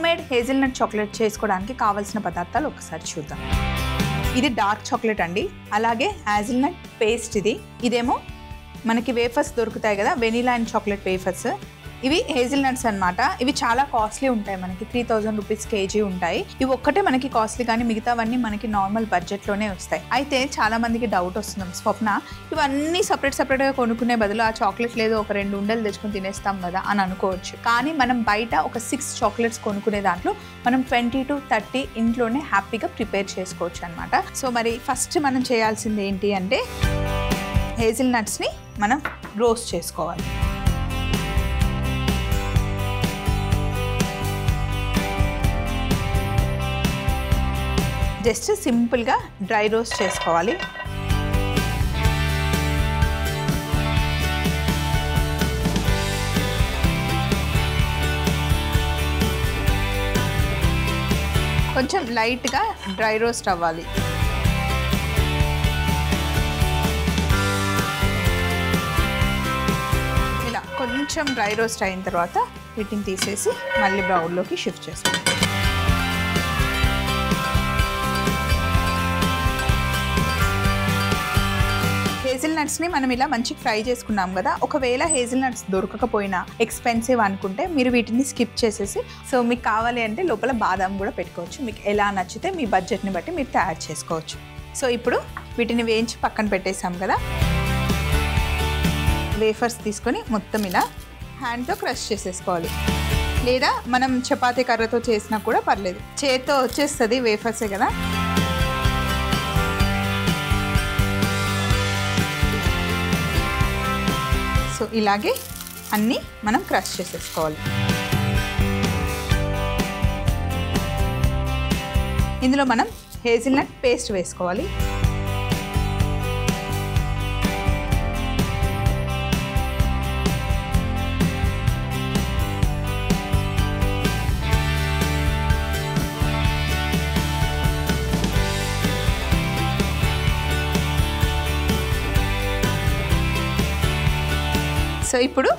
Homemade hazelnut chocolate చేసుకోవడానికి కావాల్సిన పదార్థాలు ఒకసారి చూద్దాం. ఇది డార్క్ చాక్లెట్ అండి. అలాగే హేజల్నట్ పేస్ట్ ఇదేమో మనకి వేఫర్స్ దొరుకుతాయి కదా, వెనిలా అండ్ చాక్లెట్ వేఫర్స్. ఇవి హేజల్నట్స్ అనమాట. ఇవి చాలా కాస్ట్లీ ఉంటాయి, మనకి 3000 రూపీస్ కేజీ ఉంటాయి. ఇవి ఒక్కటే మనకి కాస్ట్లీ, కానీ మిగతావన్నీ మనకి నార్మల్ బడ్జెట్లోనే వస్తాయి. అయితే చాలా మందికి డౌట్ వస్తుంది, స్వప్న ఇవన్నీ సపరేట్గా కొనుక్కునే బదులు ఆ చాక్లెట్ లేదో ఒక 2 ఉండలు తెచ్చుకొని తినేస్తాం కదా అని అనుకోవచ్చు. కానీ మనం బయట ఒక 6 చాక్లెట్స్ కొనుక్కునే దాంట్లో మనం 20 to 30 ఇంట్లోనే హ్యాపీగా ప్రిపేర్ చేసుకోవచ్చు అనమాట. సో మరి ఫస్ట్ మనం చేయాల్సింది ఏంటి అంటే హేజల్నట్స్ని మనం రోస్ట్ చేసుకోవాలి. జస్ట్ సింపుల్గా డ్రై రోస్ట్ చేసుకోవాలి. కొంచెం లైట్గా డ్రై రోస్ట్ అవ్వాలి. ఇలా కొంచెం డ్రై రోస్ట్ అయిన తర్వాత వీటిని తీసేసి మళ్ళీ బౌల్లోకి షిఫ్ట్ చేసుకోవాలి. హేజల్నట్స్ని మనం ఇలా మంచి ఫ్రై చేసుకున్నాం కదా. ఒకవేళ హేజల్నట్స్ దొరకకపోయినా ఎక్స్పెన్సివ్ అనుకుంటే మీరు వీటిని స్కిప్ చేసేసి, సో మీకు కావాలి అంటే లోపల బాదం కూడా పెట్టుకోవచ్చు. మీకు ఎలా నచ్చితే మీ బడ్జెట్ని బట్టి మీరు తయారు చేసుకోవచ్చు. సో ఇప్పుడు వీటిని వేయించి పక్కన పెట్టేసాం కదా. వేఫర్స్ తీసుకొని మొత్తం ఇలా హ్యాండ్తో క్రష్ చేసేసుకోవాలి, లేదా మనం చపాతీ కర్రతో చేసినా కూడా పర్లేదు. చేత్తో వచ్చేస్తుంది, వేఫర్సే కదా. సో ఇలాగే అన్నీ మనం క్రష్ చేసేసుకోవాలి. ఇందులో మనం హేజల్నట్ పేస్ట్ వేసుకోవాలి. సో ఇప్పుడు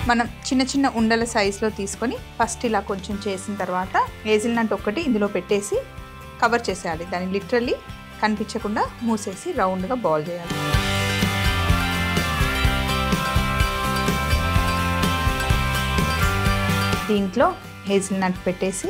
మనం చిన్న చిన్న ఉండల సైజులో తీసుకొని ఫస్ట్ ఇలా కొంచెం చేసిన తర్వాత హేజల్నట్ ఒక్కటి ఇందులో పెట్టేసి కవర్ చేసేయాలి. దాన్ని లిటరల్లీ కనిపించకుండా మూసేసి రౌండ్గా బాల్ చేయాలి. దీంట్లో హేజల్నట్ పెట్టేసి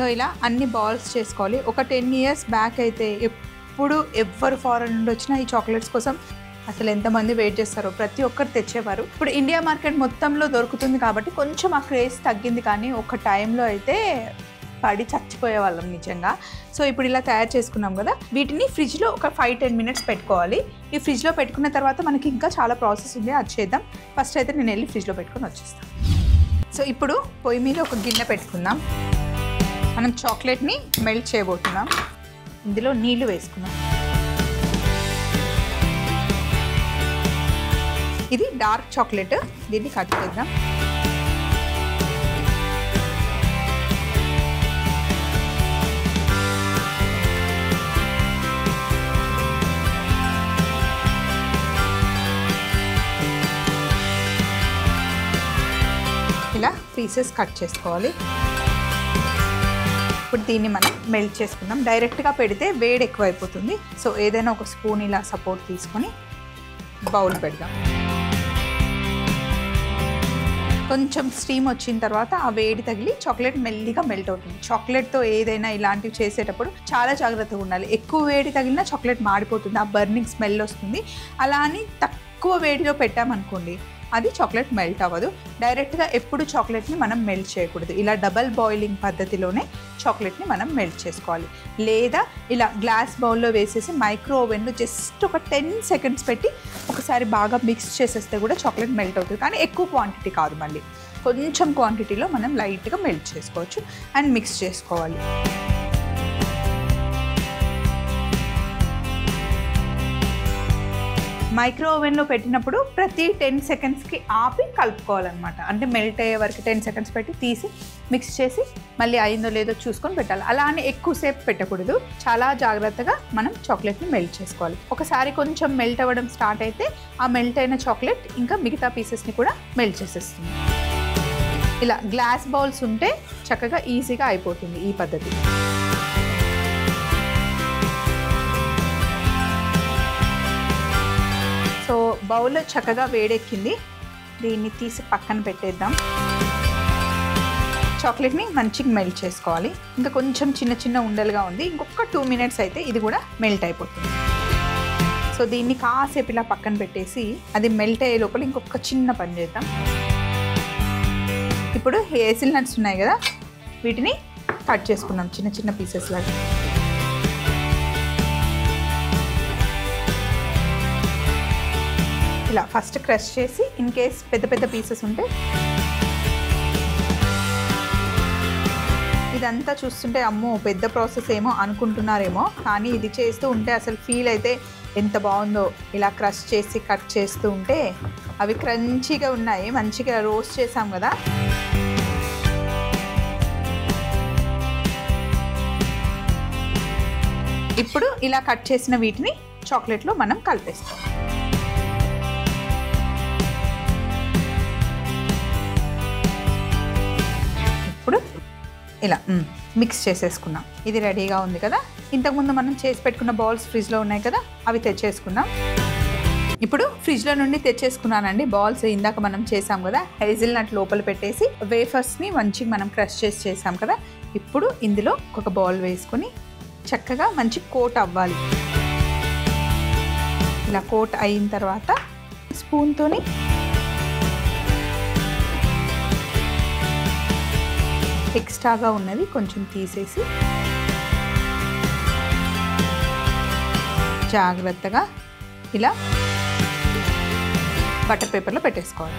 సో ఇలా అన్ని బాల్స్ చేసుకోవాలి. ఒక 10 years బ్యాక్ అయితే ఎప్పుడు ఎవరు ఫారెన్ నుండి వచ్చినా ఈ చాక్లెట్స్ కోసం అసలు ఎంతమంది వెయిట్ చేస్తారో, ప్రతి ఒక్కరు తెచ్చేవారు. ఇప్పుడు ఇండియా మార్కెట్ మొత్తంలో దొరుకుతుంది కాబట్టి కొంచెం ఆ క్రేజ్ తగ్గింది, కానీ ఒక టైంలో అయితే పడి చచ్చిపోయే వాళ్ళం నిజంగా. సో ఇప్పుడు ఇలా తయారు చేసుకున్నాం కదా, వీటిని ఫ్రిడ్జ్లో ఒక 5-10 minutes పెట్టుకోవాలి. ఈ ఫ్రిడ్జ్లో పెట్టుకున్న తర్వాత మనకి ఇంకా చాలా ప్రాసెస్ ఉంది, అది చేద్దాం. ఫస్ట్ అయితే నేను వెళ్ళి ఫ్రిడ్జ్లో పెట్టుకొని వచ్చేస్తాను. సో ఇప్పుడు పొయ్యి మీద ఒక గిన్నె పెట్టుకుందాం. మనం చాక్లెట్ని మెల్ట్ చేయబోతున్నాం. ఇందులో నీళ్లు వేసుకున్నాం. ఇది డార్క్ చాక్లెట్, దీన్ని కట్ చేద్దాం. ఇలా పీసెస్ కట్ చేసుకోవాలి. ఇప్పుడు దీన్ని మనం మెల్ట్ చేసుకుందాం. డైరెక్ట్గా పెడితే వేడి ఎక్కువైపోతుంది. సో ఏదైనా ఒక స్పూన్ ఇలా సపోర్ట్ తీసుకొని బౌల్ పెడదాం. కొంచెం స్టీమ్ వచ్చిన తర్వాత ఆ వేడి తగిలి చాక్లెట్ మెల్లిగా మెల్ట్ అవుతుంది. చాక్లెట్తో ఏదైనా ఇలాంటివి చేసేటప్పుడు చాలా జాగ్రత్తగా ఉండాలి. ఎక్కువ వేడి తగిలినా చాక్లెట్ మాడిపోతుంది, ఆ బర్నింగ్ స్మెల్ వస్తుంది. అలా అని తక్కువ వేడిలో పెట్టామనుకోండి అది చాక్లెట్ మెల్ట్ అవ్వదు. డైరెక్ట్గా ఎప్పుడు చాక్లెట్ని మనం మెల్ట్ చేయకూడదు. ఇలా డబల్ బాయిలింగ్ పద్ధతిలోనే చాక్లెట్ని మనం మెల్ట్ చేసుకోవాలి. లేదా ఇలా గ్లాస్ బౌల్లో వేసేసి మైక్రో ఓవెన్లో జస్ట్ ఒక 10 seconds పెట్టి ఒకసారి బాగా మిక్స్ చేసేస్తే కూడా చాక్లెట్ మెల్ట్ అవుతుంది. కానీ ఎక్కువ క్వాంటిటీ కాదు, మళ్ళీ కొంచెం క్వాంటిటీలో మనం లైట్గా మెల్ట్ చేసుకోవచ్చు అండ్ మిక్స్ చేసుకోవాలి. మైక్రో ఓవెన్లో పెట్టినప్పుడు ప్రతి 10 సెకండ్స్కి ఆపి కలుపుకోవాలన్నమాట. అంటే మెల్ట్ అయ్యే వరకు 10 సెకండ్స్ పెట్టి తీసి మిక్స్ చేసి మళ్ళీ అయిందో లేదో చూసుకొని పెట్టాలి. అలా అని ఎక్కువసేపు పెట్టకూడదు. చాలా జాగ్రత్తగా మనం చాక్లెట్ని మెల్ట్ చేసుకోవాలి. ఒకసారి కొంచెం మెల్ట్ అవ్వడం స్టార్ట్ అయితే ఆ మెల్ట్ అయిన చాక్లెట్ ఇంకా మిగతా పీసెస్ని కూడా మెల్ట్ చేసేస్తుంది. ఇలా గ్లాస్ బౌల్స్ ఉంటే చక్కగా ఈజీగా అయిపోతుంది ఈ పద్ధతి. సో బౌల్ చక్కగా వేడెక్కింది. దీన్ని తీసి పక్కన పెట్టేద్దాం. చాక్లెట్ని మంచిగా మెల్ట్ చేసుకోవాలి. ఇంకా కొంచెం చిన్న చిన్న ఉండలుగా ఉంది. ఇంకొక 2 మినిట్స్ అయితే ఇది కూడా మెల్ట్ అయిపోతుంది. సో దీన్ని కాసేపు ఇలా పక్కన పెట్టేసి అది మెల్ట్ అయ్యే లోపల ఇంకొక చిన్న పని చేద్దాం. ఇప్పుడు హేజిల్ నట్స్ ఉన్నాయి కదా, వీటిని కట్ చేసుకున్నాం చిన్న చిన్న పీసెస్ లాగా. ఇలా ఫస్ట్ క్రష్ చేసి ఇన్ కేస్ పెద్ద పెద్ద పీసెస్ ఉంటే, ఇదంతా చూస్తుంటే అమ్మో పెద్ద ప్రాసెస్ ఏమో అనుకుంటున్నారేమో, కానీ ఇది చేస్తూ ఉంటే అసలు ఫీల్ అయితే ఎంత బాగుందో. ఇలా క్రష్ చేసి కట్ చేస్తూ ఉంటే అవి క్రంచీగా ఉన్నాయి. మంచిగా రోస్ట్ చేసాం కదా. ఇప్పుడు ఇలా కట్ చేసిన వీటిని చాక్లెట్లో మనం కలిపేస్తాం. ఇప్పుడు ఇలా మిక్స్ చేసేసుకున్నాం. ఇది రెడీగా ఉంది కదా. ఇంతకుముందు మనం చేసి పెట్టుకున్న బాల్స్ ఫ్రిడ్జ్లో ఉన్నాయి కదా, అవి తెచ్చేసుకున్నాం. ఇప్పుడు ఫ్రిడ్జ్లో నుండి తెచ్చేసుకున్నానండి బాల్స్. ఇందాక మనం చేసాం కదా, హేజిల్ నట్ లోపల పెట్టేసి వేఫర్స్ని మంచిగా మనం క్రష్ చేసాం కదా. ఇప్పుడు ఇందులో ఒక బాల్ వేసుకొని చక్కగా మంచి కోట్ అవ్వాలి. ఇలా కోట్ అయిన తర్వాత స్పూన్తోని ఎక్స్ట్రాగా ఉన్నది కొంచెం తీసేసి జాగ్రత్తగా ఇలా బటర్ పేపర్లో పెట్టేసుకోవాలి.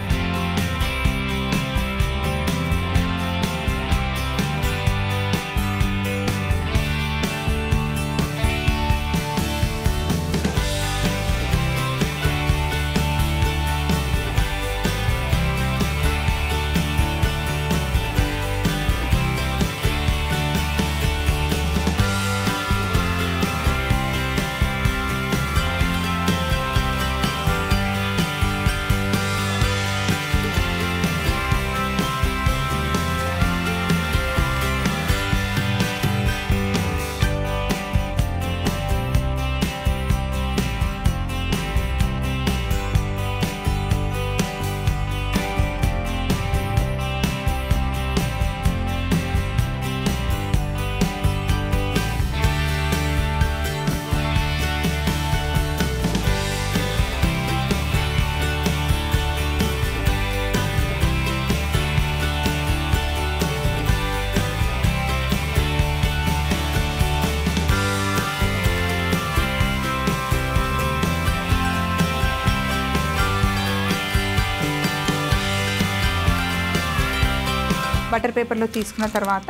బటర్ పేపర్లో తీసుకున్న తర్వాత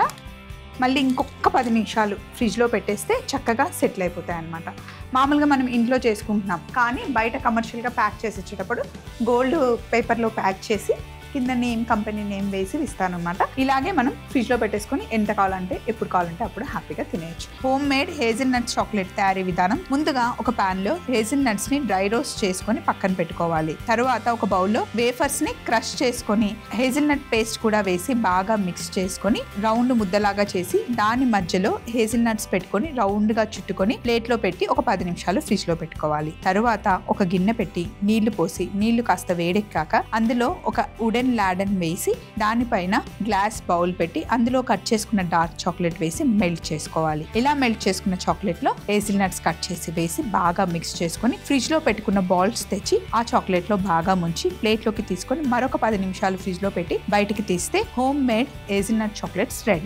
మళ్ళీ ఇంకొక 10 నిమిషాలు ఫ్రిడ్జ్లో పెట్టేస్తే చక్కగా సెటిల్ అయిపోతాయి అన్నమాట. మామూలుగా మనం ఇంట్లో చేసుకుంటున్నాం, కానీ బయట కమర్షియల్గా ప్యాక్ చేసి ఇచ్చేటప్పుడు గోల్డ్ పేపర్లో ప్యాక్ చేసి కింద నేమ్, కంపెనీ నేమ్ వేసి ఇస్తానన్నమాట. ఇలాగే మనం ఫ్రిడ్జ్లో పెట్టేసుకొని ఎంత కావాలంటే ఎప్పుడు కావాలంటే అప్పుడు హ్యాపీగా తినేయచ్చు. హోమ్ మేడ్ హేజిల్ నట్ చాక్లెట్ తయారీ విధానం. ముందుగా ఒక ప్యాన్లో హేజిల్ నట్స్ని డ్రై రోస్ట్ చేసుకొని పక్కన పెట్టుకోవాలి. తర్వాత ఒక బౌల్లో వేఫర్స్ని క్రష్ చేసుకొని హేజిల్ నట్ పేస్ట్ కూడా వేసి బాగా మిక్స్ చేసుకొని రౌండ్ ముద్దలాగా చేసి దాని మధ్యలో హేజిల్ నట్స్ పెట్టుకొని రౌండ్గా చుట్టుకొని ప్లేట్లో పెట్టి ఒక 10 నిమిషాలు ఫ్రిడ్జ్లో పెట్టుకోవాలి. తర్వాత ఒక గిన్నె పెట్టి నీళ్లు పోసి నీళ్లు కాస్త వేడెక్కాక అందులో ఒక వుడెన్ లాడన్ వేసి దానిపైన గ్లాస్ బౌల్ పెట్టి అందులో కట్ చేసుకున్న డార్క్ చాక్లెట్ వేసి మెల్ట్ చేసుకోవాలి. ఇలా మెల్ట్ చేసుకున్న చాక్లెట్ లో హేజిల్ నట్స్ కట్ చేసి వేసి బాగా మిక్స్ చేసుకొని ఫ్రిడ్జ్ లో పెట్టుకున్న బాల్స్ తెచ్చి ఆ చాక్లెట్ లో బాగా ముంచి ప్లేట్ లోకి తీసుకొని మరొక 10 నిమిషాలు ఫ్రిడ్జ్ లో పెట్టి బయటికి తీస్తే హోమ్ మేడ్ హేజిల్ నట్ చాక్లెట్స్ రెడీ.